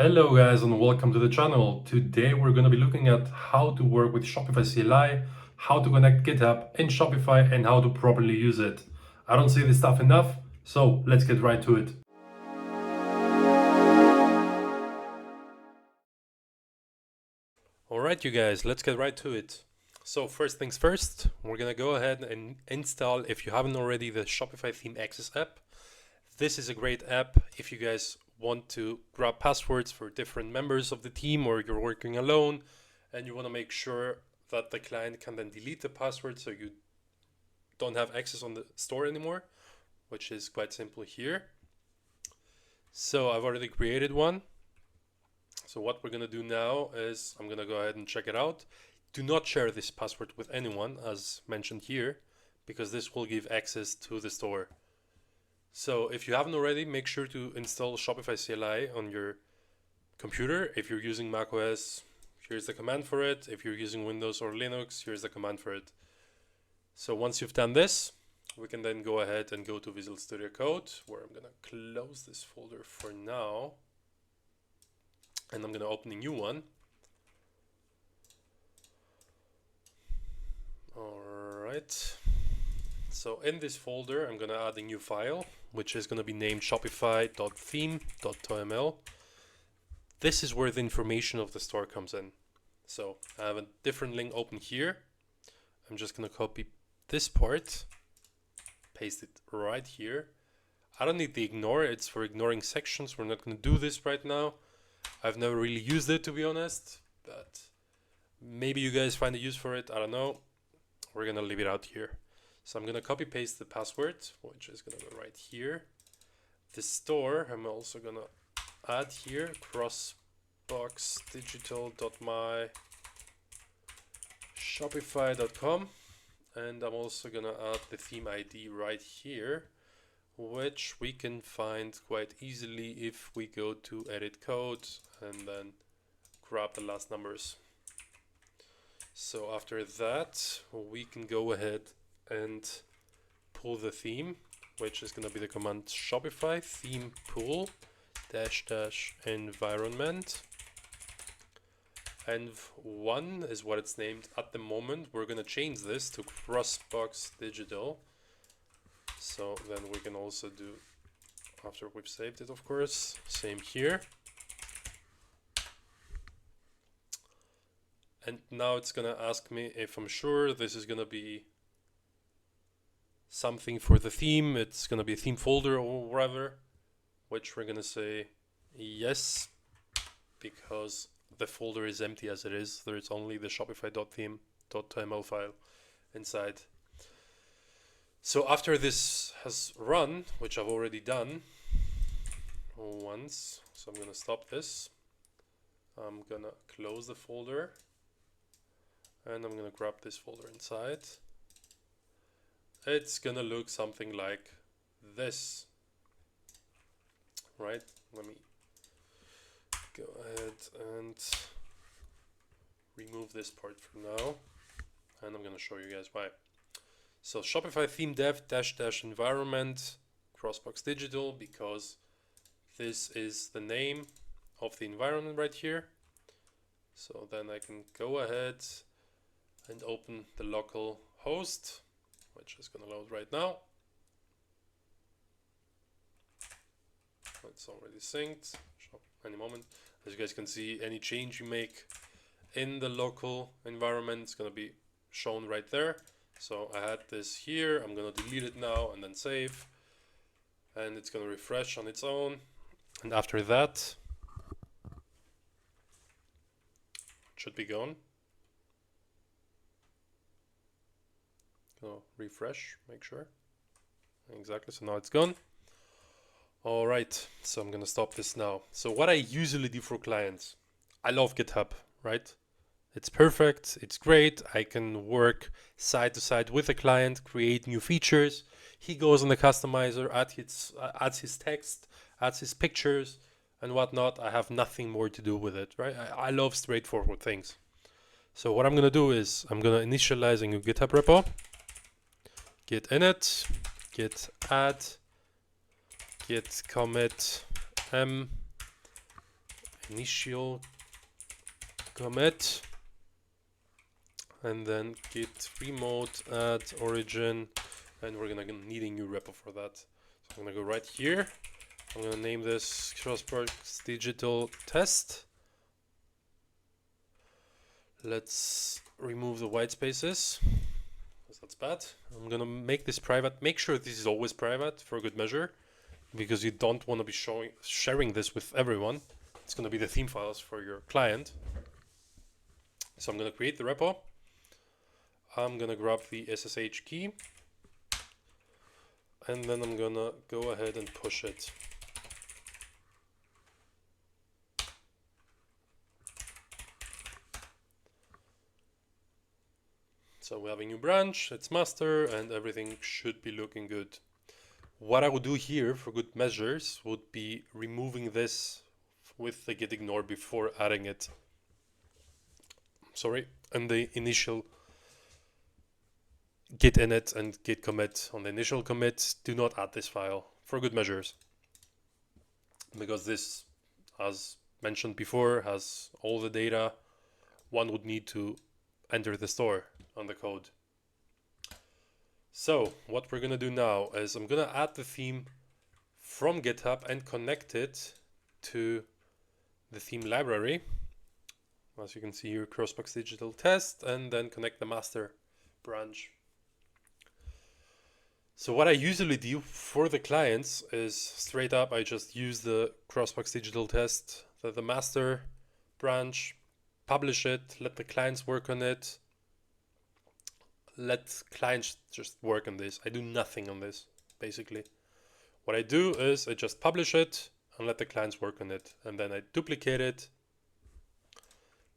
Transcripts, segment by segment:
Hello guys and welcome to the channel. Today we're going to be looking at how to work with Shopify CLI, how to connect GitHub in Shopify and how to properly use it. I don't say this stuff enough, so let's get right to it. Alright you guys, let's get right to it. So first things first, we're going to go ahead and install, if you haven't already, the Shopify Theme Access app. This is a great app if you guys want to grab passwords for different members of the team, or you're working alone and you want to make sure that the client can then delete the password so you don't have access on the store anymore, which is quite simple here. So I've already created one. So what we're going to do now is I'm going to go ahead and check it out. Do not share this password with anyone, as mentioned here, because this will give access to the store. So if you haven't already, make sure to install Shopify CLI on your computer. If you're using macOS, here's the command for it. If you're using Windows or Linux, here's the command for it. So once you've done this, we can then go ahead and go to Visual Studio Code, where I'm going to close this folder for now. And I'm going to open a new one. All right. So in this folder, I'm going to add a new file, which is going to be named shopify.theme.toml. This is where the information of the store comes in. So I have a different link open here. I'm just going to copy this part, paste it right here. I don't need the ignore, it's for ignoring sections. We're not going to do this right now. I've never really used it, to be honest, but maybe you guys find a use for it. I don't know. We're going to leave it out here. So I'm going to copy paste the password, which is going to go right here. The store, I'm also going to add here, crossboxdigital.myshopify.com. And I'm also going to add the theme ID right here, which we can find quite easily if we go to edit code and then grab the last numbers. So after that, we can go ahead and pull the theme, which is going to be the command Shopify theme pool -- environment. Env1 is what it's named at the moment. We're going to change this to Crossbox Digital. So then we can also do, after we've saved it, of course, same here. And now it's going to ask me if I'm sure this is going to be something for the theme. It's going to be a theme folder or whatever, which we're going to say yes, because the folder is empty as it is. There's only the shopify.theme.toml file inside. So after this has run, which I've already done once, so I'm going to stop this. I'm going to close the folder and I'm going to grab this folder inside. It's going to look something like this, right? Let me go ahead and remove this part for now, and I'm going to show you guys why. So Shopify theme dev -- environment Crossbox Digital, because this is the name of the environment right here. So then I can go ahead and open the local host, which is going to load right now. It's already synced. Any moment. As you guys can see, any change you make in the local environment is going to be shown right there. So I had this here. I'm going to delete it now and then save. And it's going to refresh on its own. And after that, it should be gone. So refresh, make sure. Exactly, so now it's gone. All right, so I'm gonna stop this now. So what I usually do for clients, I love GitHub, right? It's perfect, it's great. I can work side to side with a client, create new features. He goes on the customizer, adds his text, adds his pictures and whatnot. I have nothing more to do with it, right? I love straightforward things. So what I'm gonna do is I'm gonna initialize a new GitHub repo. Git init, git add, git commit m initial commit, and then git remote add origin, and we're gonna need a new repo for that. So I'm gonna go right here. I'm gonna name this Crossbox Digital Test. Let's remove the white spaces, because that's bad. I'm gonna make this private. Make sure this is always private for good measure, because you don't want to be sharing this with everyone. It's gonna be the theme files for your client. So I'm gonna create the repo. I'm gonna grab the SSH key, and then I'm gonna go ahead and push it. So we have a new branch, it's master, and everything should be looking good. What I would do here for good measures would be removing this with the git ignore before adding it. Sorry, and the initial git init and git commit. On the initial commit, do not add this file for good measures, because this, as mentioned before, has all the data one would need to enter the store on the code. So what we're gonna do now is I'm gonna add the theme from GitHub and connect it to the theme library. As you can see here, Crossbox Digital Test, and then connect the master branch. So what I usually do for the clients is straight up, I just use the Crossbox Digital Test, the master branch, publish it, let the clients work on it. Let clients just work on this. I do nothing on this, basically. What I do is I just publish it and let the clients work on it. And then I duplicate it,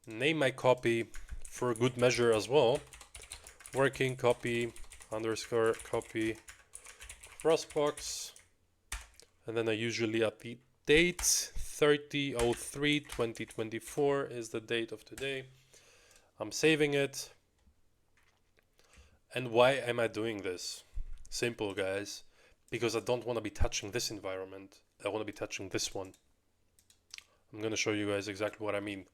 name my copy for good measure as well. Working copy underscore copy Crossbox. And then I usually at the date 30/03/2024 is the date of today. I'm saving it. And why am I doing this? Simple, guys. Because I don't want to be touching this environment. I want to be touching this one. I'm going to show you guys exactly what I mean.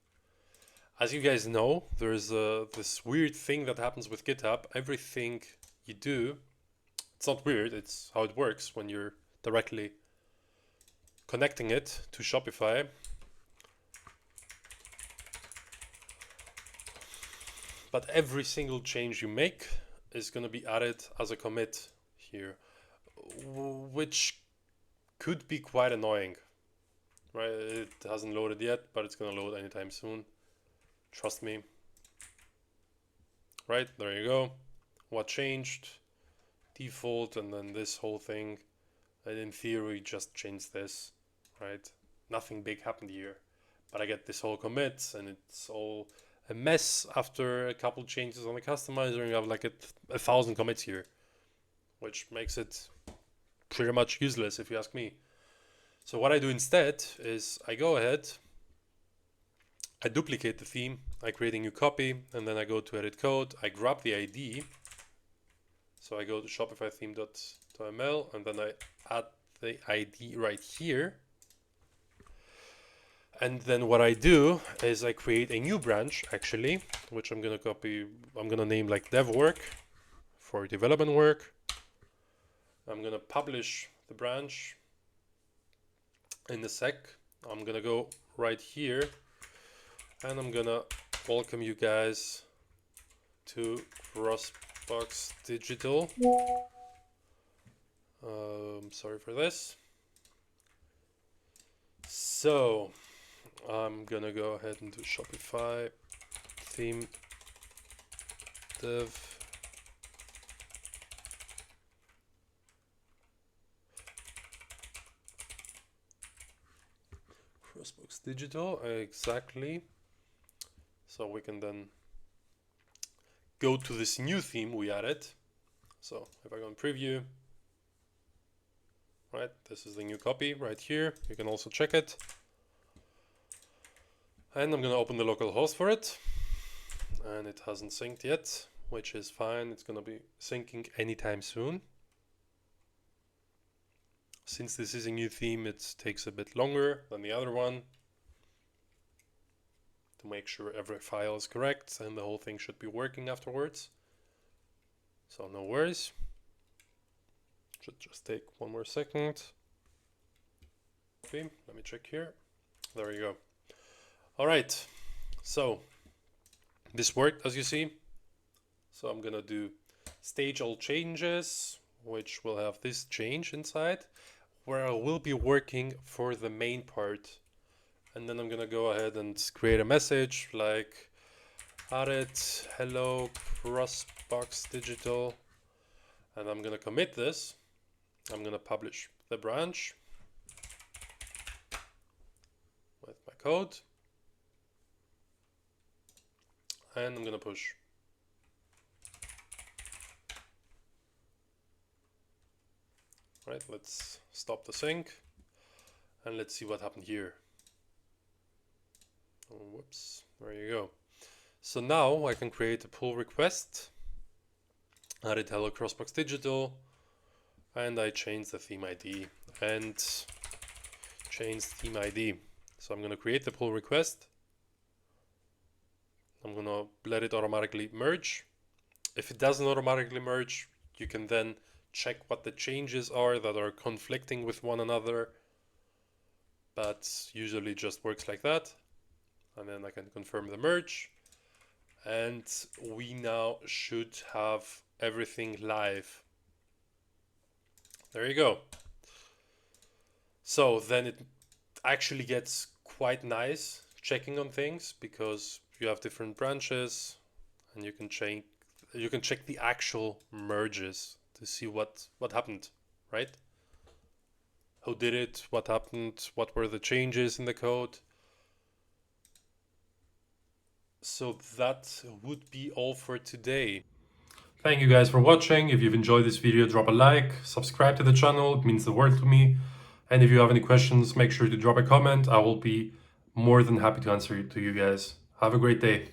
As you guys know, there's this weird thing that happens with GitHub. Everything you do, it's not weird, it's how it works when you're directly connecting it to Shopify. But every single change you make is going to be added as a commit here, which could be quite annoying, right? It hasn't loaded yet, but it's going to load anytime soon. Trust me. Right, there you go. What changed? Default, and then this whole thing. And in theory, just change this, right? Nothing big happened here. But I get this whole commit, and it's all a mess after a couple changes on the customizer, and you have like 1,000 commits here, which makes it pretty much useless if you ask me. So what I do instead is I go ahead, I duplicate the theme, I create a new copy, and then I go to edit code, I grab the ID, so I go to Shopify theme.ml, and then I add the ID right here. And then what I do is I create a new branch, actually, which I'm gonna copy. I'm gonna name like dev work for development work. I'm gonna publish the branch in a sec. I'm gonna go right here, and I'm gonna welcome you guys to Crossbox Digital. Sorry for this. So I'm gonna go ahead and do Shopify theme dev Crossbox Digital, exactly. So we can then go to this new theme we added. So if I go in preview, right, this is the new copy right here. You can also check it. And I'm gonna open the local host for it, and it hasn't synced yet, which is fine. It's gonna be syncing anytime soon. Since this is a new theme, it takes a bit longer than the other one. to make sure every file is correct and the whole thing should be working afterwards. So no worries. Should just take one more second. Okay, let me check here. There you go. All right, so this worked, as you see. So I'm gonna do stage all changes, which will have this change inside, where I will be working for the main part. And then I'm gonna go ahead and create a message like added hello Crossbox Digital, and I'm gonna commit this. I'm gonna publish the branch with my code, and I'm gonna push. Right, let's stop the sync and let's see what happened here. Oh, whoops, there you go. So now I can create a pull request, added hello Crossbox Digital, and I change the theme ID and change theme ID. So I'm going to create the pull request. I'm going to let it automatically merge. If it doesn't automatically merge, you can then check what the changes are that are conflicting with one another, but usually it just works like that. And then I can confirm the merge, and we now should have everything live. There you go. So then it actually gets quite nice checking on things, because you have different branches and you can check the actual merges to see what happened, right? Who did it, what happened, what were the changes in the code. So that would be all for today. Thank you guys for watching. If you've enjoyed this video, drop a like, subscribe to the channel, it means the world to me. And if you have any questions, make sure to drop a comment. I will be more than happy to answer it to you guys. Have a great day.